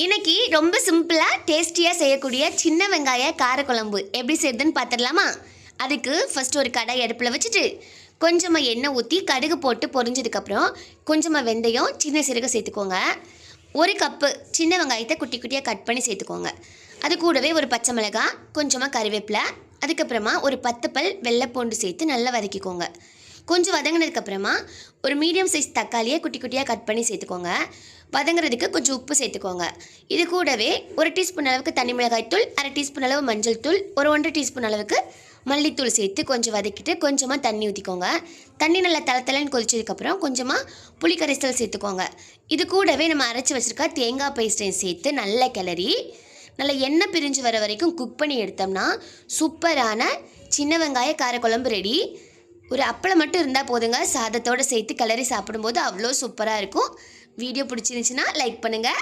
இன்னைக்கு ரொம்ப சிம்பிளாக டேஸ்டியாக செய்யக்கூடிய சின்ன வெங்காய காரக்குழம்பு எப்படி செய்யுதுன்னு பார்த்துடலாமா? அதுக்கு ஃபஸ்ட்டு ஒரு கடாய் அடுப்பில் வச்சுட்டு கொஞ்சமாக எண்ணெய் ஊற்றி கடுகு போட்டு பொரிஞ்சதுக்கப்புறம் கொஞ்சமாக வெந்தயம் சின்ன சீரகம் சேர்த்துக்கோங்க. ஒரு கப்பு சின்ன வெங்காயத்தை குட்டி குட்டியாக கட் பண்ணி சேர்த்துக்கோங்க. அது கூடவே ஒரு பச்சை மிளகாய், கொஞ்சமாக கறிவேப்பிலை, அதுக்கப்புறமா ஒரு 10 பல் வெள்ளைப்பூண்டு சேர்த்து நல்லா வதக்கிக்கோங்க. கொஞ்சம் வதங்கினதுக்கப்புறமா ஒரு மீடியம் சைஸ் தக்காளியை குட்டி குட்டியாக கட் பண்ணி சேர்த்துக்கோங்க. வதங்குறதுக்கு கொஞ்சம் உப்பு சேர்த்துக்கோங்க. இது கூடவே ஒரு டீஸ்பூன் அளவுக்கு தனி மிளகாய்த்தூள், அரை டீஸ்பூன் அளவு மஞ்சள் தூள், ஒரு 1.5 டீஸ்பூன் அளவுக்கு மல்லித்தூள் சேர்த்து கொஞ்சம் வதக்கிட்டு கொஞ்சமாக தண்ணி ஊற்றிக்கோங்க. தண்ணி நல்லா தளத்தலன்னு கொதிச்சதுக்கப்புறம் கொஞ்சமாக புளி கரைசல் சேர்த்துக்கோங்க. இது கூடவே நம்ம அரைச்சி வச்சுருக்க தேங்காய் பேஸ்ட்டையும் சேர்த்து நல்லா கிளறி நல்லா எண்ணெய் பிரிஞ்சு வர வரைக்கும் குக் பண்ணி எடுத்தோம்னா சூப்பரான சின்ன வெங்காய காரக்குழம்பு ரெடி. ஒரு அப்பளம் மட்டும் இருந்தால் போதுங்க, சாதத்தோடு சேர்த்து கிளறி சாப்பிடும்போது அவ்வளோ சூப்பராக இருக்கும். வீடியோ பிடிச்சிருந்துச்சுன்னா லைக் பண்ணுங்கள்.